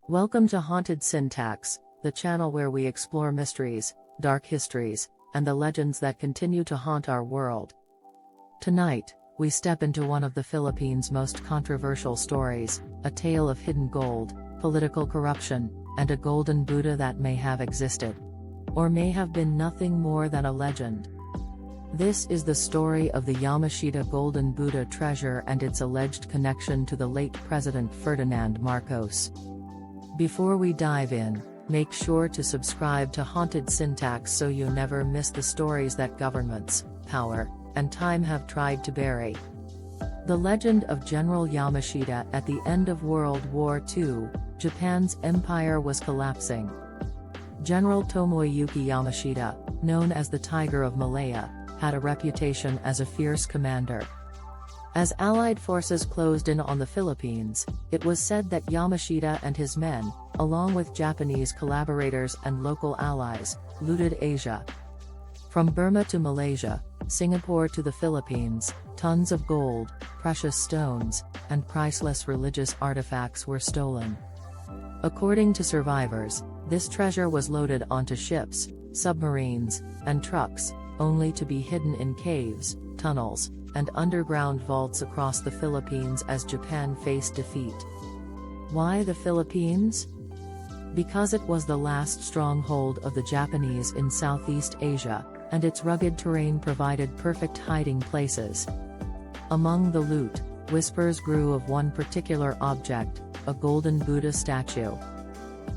Welcome to Haunted Syntax, the channel where we explore mysteries, dark histories, and the legends that continue to haunt our world. Tonight, we step into one of the Philippines' most controversial stories, a tale of hidden gold, political corruption, and a golden Buddha that may have existed, or may have been nothing more than a legend. This is the story of the Yamashita Golden Buddha Treasure and its alleged connection to the late President Ferdinand Marcos. Before we dive in, make sure to subscribe to Haunted Syntax so you never miss the stories that governments, power, and time have tried to bury. The legend of General Yamashita. At the end of World War II, Japan's empire was collapsing. General Tomoyuki Yamashita, known as the Tiger of Malaya, had a reputation as a fierce commander. As Allied forces closed in on the Philippines, it was said that Yamashita and his men, along with Japanese collaborators and local allies, looted Asia. From Burma to Malaysia, Singapore to the Philippines, tons of gold, precious stones, and priceless religious artifacts were stolen. According to survivors, this treasure was loaded onto ships, submarines, and trucks, only to be hidden in caves, tunnels, and underground vaults across the Philippines as Japan faced defeat. Why the Philippines? Because it was the last stronghold of the Japanese in Southeast Asia, and its rugged terrain provided perfect hiding places. Among the loot, whispers grew of one particular object, a golden Buddha statue.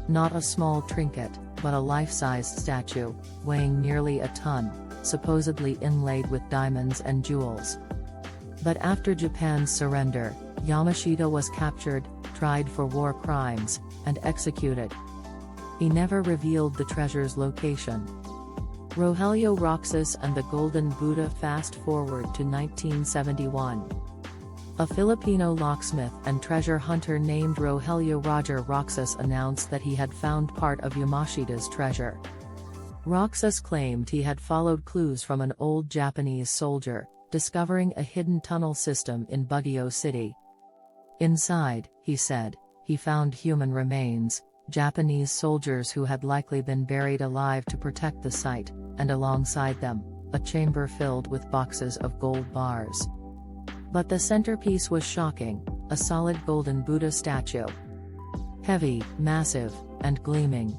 Not a small trinket, but a life-sized statue, weighing nearly a ton, supposedly inlaid with diamonds and jewels. But after Japan's surrender, Yamashita was captured, tried for war crimes, and executed. He never revealed the treasure's location. Rogelio Roxas and the Golden Buddha. Fast forward to 1971. A Filipino locksmith and treasure hunter named Rogelio Roxas announced that he had found part of Yamashita's treasure. Roxas claimed he had followed clues from an old Japanese soldier, discovering a hidden tunnel system in Baguio City. Inside, he said, he found human remains, Japanese soldiers who had likely been buried alive to protect the site, and alongside them, a chamber filled with boxes of gold bars. But the centerpiece was shocking, a solid golden Buddha statue. Heavy, massive, and gleaming.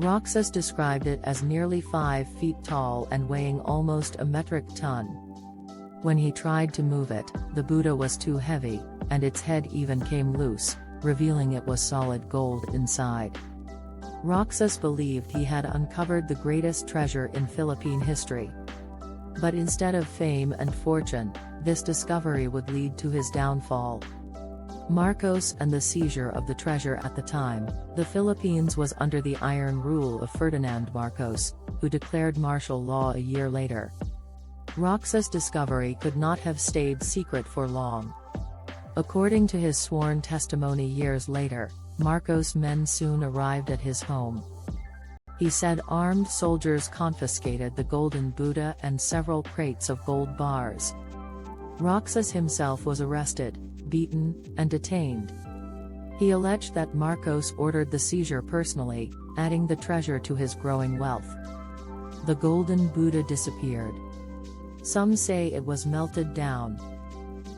Roxas described it as nearly 5 feet tall and weighing almost a metric ton. When he tried to move it, the Buddha was too heavy, and its head even came loose, revealing it was solid gold inside. Roxas believed he had uncovered the greatest treasure in Philippine history. But instead of fame and fortune, this discovery would lead to his downfall. Marcos and the seizure of the treasure. At the time, the Philippines was under the iron rule of Ferdinand Marcos, who declared martial law a year later. Roxas' discovery could not have stayed secret for long. According to his sworn testimony years later, Marcos' men soon arrived at his home. He said armed soldiers confiscated the golden Buddha and several crates of gold bars. Roxas himself was arrested, beaten, and detained. He alleged that Marcos ordered the seizure personally, adding the treasure to his growing wealth. The golden Buddha disappeared. Some say it was melted down.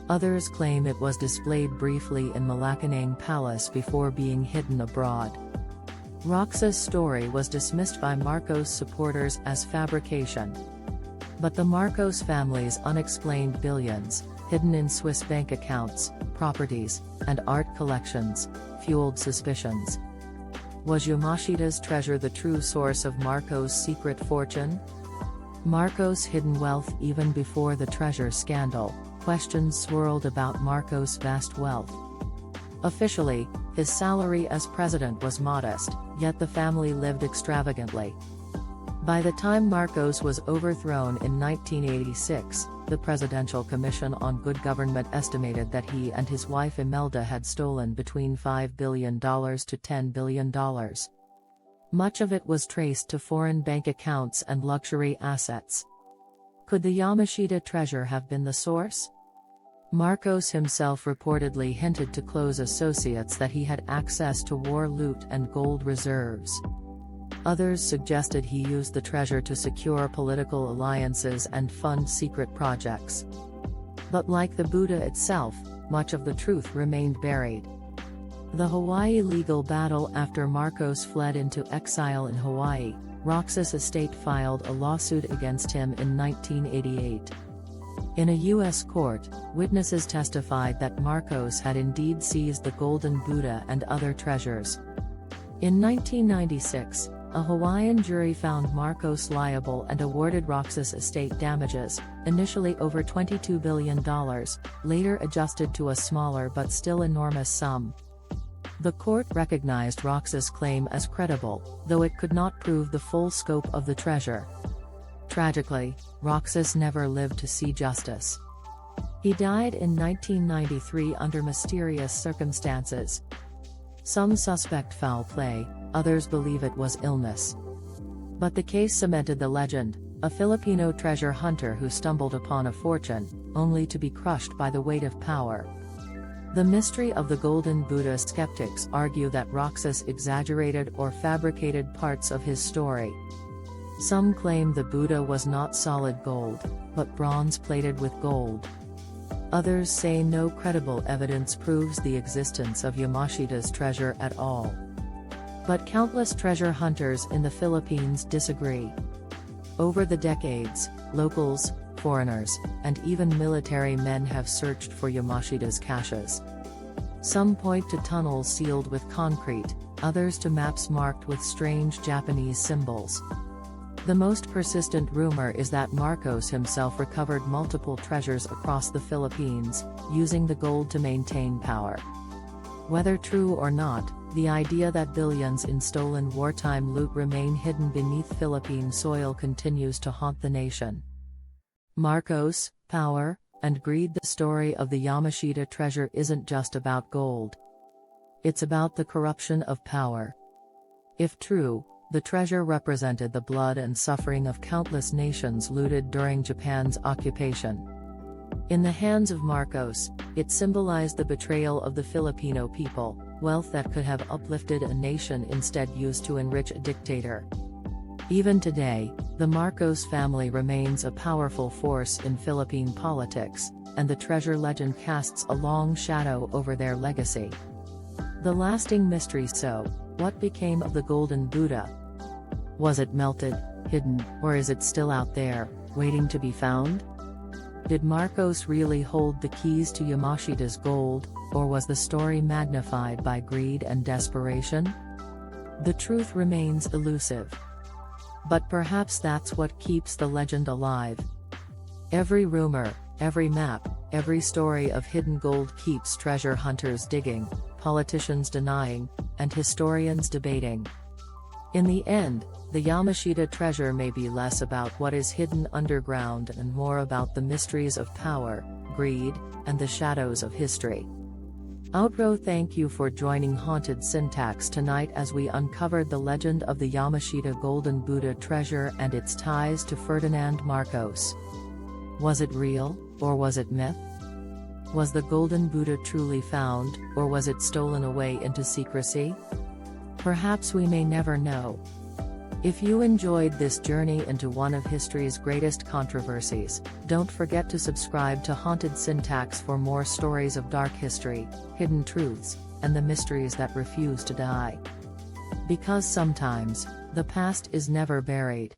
Others claim it was displayed briefly in Malacanang Palace before being hidden abroad. Roxas' story was dismissed by Marcos supporters as fabrication. But the Marcos family's unexplained billions, hidden in Swiss bank accounts, properties, and art collections, fueled suspicions. Was Yamashita's treasure the true source of Marcos' secret fortune? Marcos' hidden wealth. Even before the treasure scandal, questions swirled about Marcos' vast wealth. Officially, his salary as president was modest, yet the family lived extravagantly. By the time Marcos was overthrown in 1986, the Presidential Commission on Good Government estimated that he and his wife Imelda had stolen between $5 billion to $10 billion. Much of it was traced to foreign bank accounts and luxury assets. Could the Yamashita treasure have been the source? Marcos himself reportedly hinted to close associates that he had access to war loot and gold reserves. Others suggested he used the treasure to secure political alliances and fund secret projects. But like the Buddha itself, much of the truth remained buried. The Hawaii legal battle. After Marcos fled into exile in Hawaii, Roxas' estate filed a lawsuit against him in 1988. In a U.S. court, witnesses testified that Marcos had indeed seized the Golden Buddha and other treasures. In 1996, a Hawaiian jury found Marcos liable and awarded Roxas' estate damages, initially over $22 billion, later adjusted to a smaller but still enormous sum. The court recognized Roxas' claim as credible, though it could not prove the full scope of the treasure. Tragically, Roxas never lived to see justice. He died in 1993 under mysterious circumstances. Some suspect foul play, others believe it was illness. But the case cemented the legend, a Filipino treasure hunter who stumbled upon a fortune, only to be crushed by the weight of power. The mystery of the Golden Buddha. Skeptics argue that Roxas exaggerated or fabricated parts of his story. Some claim the Buddha was not solid gold, but bronze plated with gold. Others say no credible evidence proves the existence of Yamashita's treasure at all. But countless treasure hunters in the Philippines disagree. Over the decades, locals, foreigners, and even military men have searched for Yamashita's caches. Some point to tunnels sealed with concrete, others to maps marked with strange Japanese symbols. The most persistent rumor is that Marcos himself recovered multiple treasures across the Philippines, using the gold to maintain power. Whether true or not, the idea that billions in stolen wartime loot remain hidden beneath Philippine soil continues to haunt the nation. Marcos, power, and greed. The story of the Yamashita treasure isn't just about gold. It's about the corruption of power. If true, the treasure represented the blood and suffering of countless nations looted during Japan's occupation. In the hands of Marcos, it symbolized the betrayal of the Filipino people, wealth that could have uplifted a nation instead used to enrich a dictator. Even today, the Marcos family remains a powerful force in Philippine politics, and the treasure legend casts a long shadow over their legacy. The lasting mystery. So, what became of the Golden Buddha? Was it melted, hidden, or is it still out there, waiting to be found? Did Marcos really hold the keys to Yamashita's gold, or was the story magnified by greed and desperation? The truth remains elusive. But perhaps that's what keeps the legend alive. Every rumor, every map, every story of hidden gold keeps treasure hunters digging, politicians denying, and historians debating. In the end, the Yamashita treasure may be less about what is hidden underground and more about the mysteries of power, greed, and the shadows of history. Outro. Thank you for joining Haunted Syntax tonight as we uncovered the legend of the Yamashita Golden Buddha treasure and its ties to Ferdinand Marcos. Was it real, or was it myth? Was the Golden Buddha truly found, or was it stolen away into secrecy? Perhaps we may never know. If you enjoyed this journey into one of history's greatest controversies, don't forget to subscribe to Haunted Syntax for more stories of dark history, hidden truths, and the mysteries that refuse to die. Because sometimes, the past is never buried.